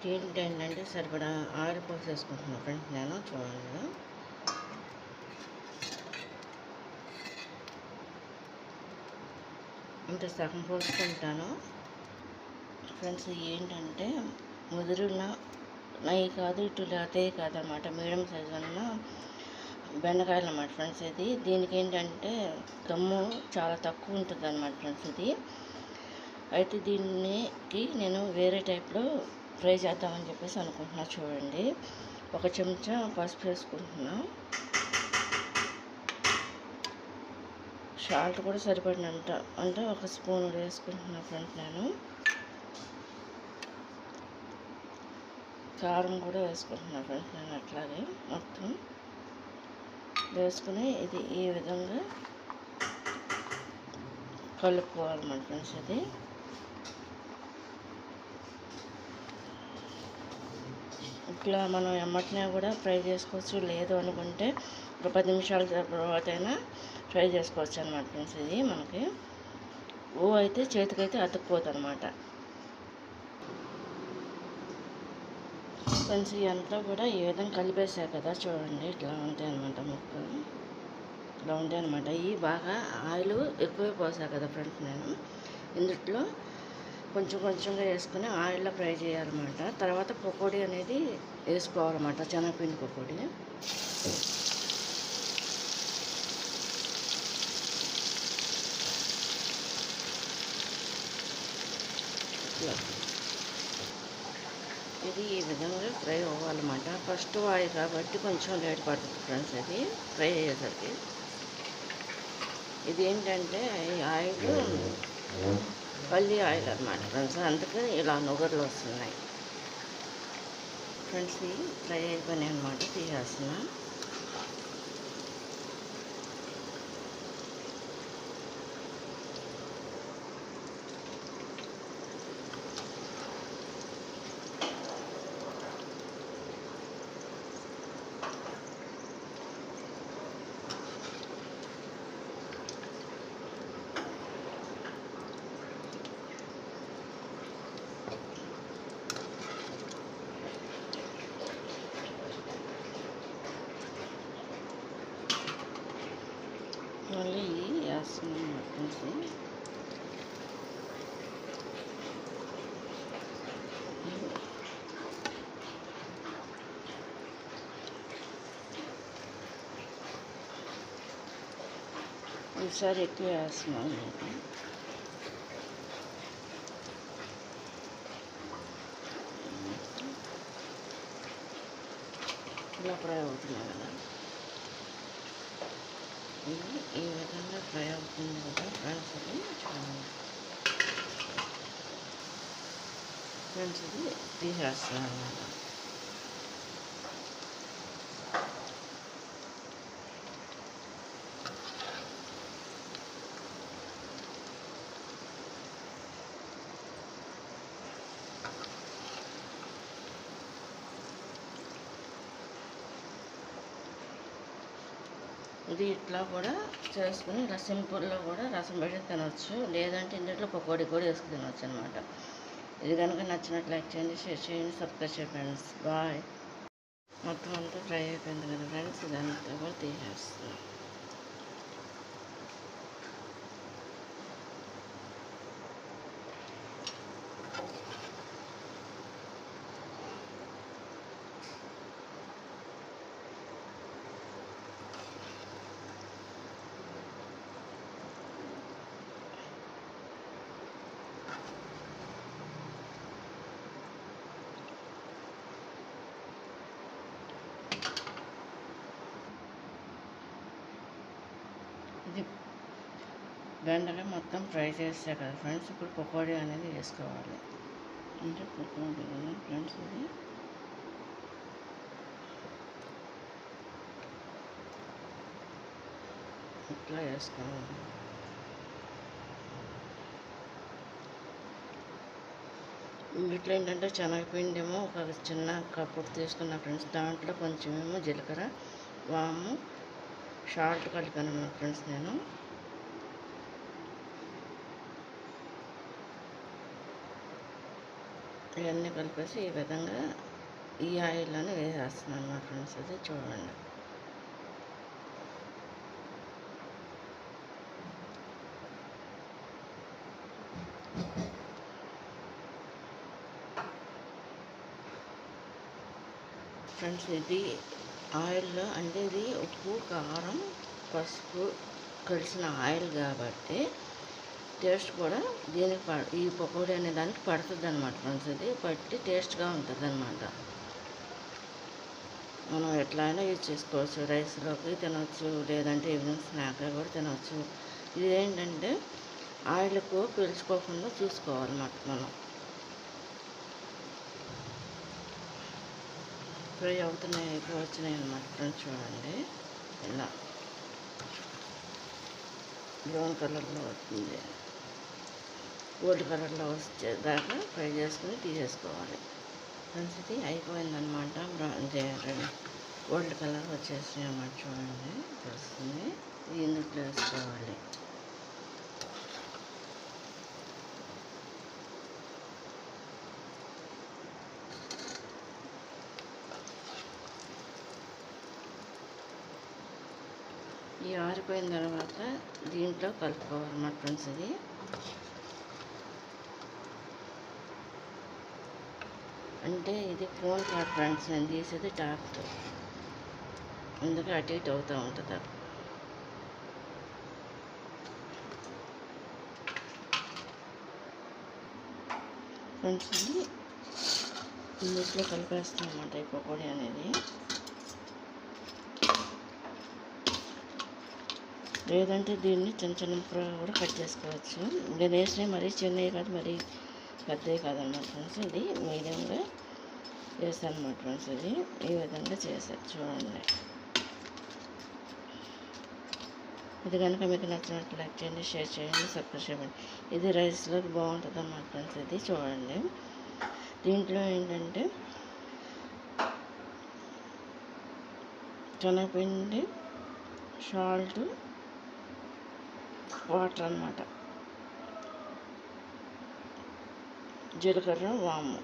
దీంట్లో ఏంటంటే సరిపడా ఆయిల్ పోసేసుకుంటున్నాను ఫ్రెండ్స్. నేను చూడండి, అంటే సగం పోసుకుంటాను ఫ్రెండ్స్. ఏంటంటే ముదిరిన నెయ్యి కాదు, ఇటు లేతే కాదనమాట, మీడియం సైజు అన్న బెండకాయలు అన్నమాట ఫ్రెండ్స్. ఇది దీనికి ఏంటంటే గమ్ము చాలా తక్కువ ఉంటుంది అన్నమాట ఫ్రెండ్స్. ఇది అయితే దీనికి నేను వేరే టైప్లో ఫ్రై చేద్దామని చెప్పేసి అనుకుంటున్నా. చూడండి, ఒక చెంచా పసుపు వేసుకుంటున్నా, సాల్ట్ కూడా సరిపడినంత, అంటే ఒక స్పూన్ వేసుకుంటున్నా ఫ్రెండ్స్. నేను కారం కూడా వేసుకుంటున్నా ఫ్రెండ్స్. నేను అట్లాగే మొత్తం వేసుకుని ఇది ఈ విధంగా కలుపుకోవాలన్నమాట ఫ్రెండ్స్. ఇది ఇట్లా మనం ఎమ్మటనే కూడా ఫ్రై చేసుకోవచ్చు, లేదు అనుకుంటే ఒక 10 నిమిషాల తర్వాత అయినా ఫ్రై చేసుకోవచ్చు అనమాట ఫ్రెండ్స్. ఇది మనకి అయితే చేతికైతే అతుక్కుపోతుంది అనమాట ఫ్రెండ్స్. ఇదంతా కూడా ఈ విధంగా కలిపేసా కదా, చూడండి ఇట్లా ఉంటాయి అనమాట ముక్కలు, ఇట్లా ఉంటాయి అనమాట. ఇవి బాగా ఆయిల్ ఎక్కువే పోసా కదా ఫ్రెండ్స్. నేను ఇందులో కొంచెం కొంచెంగా వేసుకుని ఆయిల్లో ఫ్రై చేయాలన్నమాట. తర్వాత పకోడీ అనేది వేసుకోవాలన్నమాట, శనగపిండి పకోడీ. ఇది ఈ విధంగా ఫ్రై అవ్వాలన్నమాట. ఫస్ట్ ఆయిల్ కాబట్టి కొంచెం లేట్ పడుతుంది ఫ్రెండ్స్ ఇది ఫ్రై అయ్యేసరికి. ఇది ఏంటంటే ఈ ఆయిల్ పల్లి ఆయిల్ అన్నమాట ఫ్రెండ్స్, అందుకని ఇలా నుగర్లు వస్తున్నాయి ఫ్రెండ్స్. ఇవి ఫ్రై అయిపోయినాయి అనమాట, తీసేస్తున్నా. మళ్ళీ వేస్తున్నాం ఫ్రెండ్స్. ఈసారి ఎక్కువ వేస్తున్నాం, ఇలా ఫ్రై అవుతున్నాయి కదా. ఇది ఈ విధంగా ఫ్రై అవుతుంది కదా ఫ్రెండ్స్. ఇది చూడండి ఫ్రెండ్స్, ఇది తీసేస్తాను అన్నమాట. ఇది ఇట్లా కూడా చేసుకుని ఇలా సింపుల్లో కూడా రసం పెట్టి తినవచ్చు, లేదంటే ఇందులో పకోడీ కూడా వేసుకుని తినవచ్చు అనమాట. ఇది కనుక నచ్చినట్లు లైక్ చేయండి, షేర్ చేయండి, సబ్స్క్రైబ్ చేయండి ఫ్రెండ్స్. బాయ్. మొత్తం అంతా ఫ్రై అయిపోయింది కదా ఫ్రెండ్స్, ఇదంతా కూడా తీసేస్తాం. ఇది బెండకాయ మొత్తం ఫ్రై చేసా కదా ఫ్రెండ్స్. ఇప్పుడు పకోడీ అనేది వేసుకోవాలి, అంటే పకోడీ కదా ఫ్రెండ్స్. ఇది ఇట్లా వేసుకోవాలి. ఇట్లా ఏంటంటే శనగపిండి ఏమో ఒక చిన్న కప్పు తీసుకున్న ఫ్రెండ్స్. దాంట్లో కొంచెం ఏమో జీలకర్ర, వాము, సాల్ట్ కలిపాను ఫ్రెండ్స్. నేను ఇవన్నీ కలిపేసి ఈ విధంగా ఈ ఆయిల్లోనే వేసేస్తున్నాను అన్నమాట ఫ్రెండ్స్. అది చూడండి. ఫ్రెండ్స్ ఇది ఆయిల్లో అంటే ఇది ఉప్పు, కారం, పసుపు కలిసిన ఆయిల్ కాబట్టి టేస్ట్ కూడా దీనికి ఈ పకోడీ అనే దానికి పడుతుంది అనమాట ఫ్రెండ్స్. ఇది పట్టి టేస్ట్గా ఉంటుంది అనమాట. మనం ఎట్లా అయినా యూజ్ చేసుకోవచ్చు. రైస్లోకి తినవచ్చు, లేదంటే ఈవినింగ్ స్నాక్గా కూడా తినవచ్చు. ఇది ఏంటంటే ఆయిల్ ఎక్కువ పీల్చుకోకుండా చూసుకోవాలన్నమాట మనం. ఫ్రై అవుతున్నాయి, ఎక్కువ వచ్చినాయి అన్నమాట ఫ్రెండ్స్. చూడండి, ఇలా బ్రౌన్ కలర్లో వస్తుంది, గోల్డ్ కలర్లో వచ్చేదాకా ఫ్రై చేసుకుని తీసేసుకోవాలి ఫ్రెండ్స్. ఇది అయిపోయిందనమాట. గోల్డ్ కలర్ వచ్చేసినాయి అన్నమాట. చూడండి, వస్తుంది. ఇందులో వేసుకోవాలి. ఈ ఆరిపోయిన తర్వాత దీంట్లో కలుపుకోవాలన్నమాట ఫ్రెండ్స్. ఇది అంటే ఇది ఫోన్ కాదు ఫ్రెండ్స్, నేను తీసేది టాప్, అందుకే అటు ఇటు అవుతూ ఉంటుంది ఫ్రెండ్స్. ఇది ఇందులో కలిపేస్తాం అన్నమాట ఈ పకోడీ అనేది. లేదంటే దీన్ని చిన్న చిన్న ముక్కలుగా కూడా కట్ చేసుకోవచ్చు. నేను వేసినవి మరీ చిన్నవి కాదు, మరీ పెద్దవి కాదన్నమాట ఫ్రెండ్స్. ఇది మీడియంగా వేస్తాను అన్నమాట ఫ్రెండ్స్. ఇది ఈ విధంగా చేశారు చూడండి. ఇది కనుక మీకు నచ్చినట్లు లైక్ చేయండి, షేర్ చేయండి, సబ్స్క్రైబ్ చేయండి. ఇది రైస్లోకి బాగుంటుంది అన్నమాట ఫ్రెండ్స్. ఇది చూడండి. దీంట్లో ఏంటంటే శనగపిండి, సాల్ట్, వాటర్ అన్నమాట, జీలకర్ర, వాము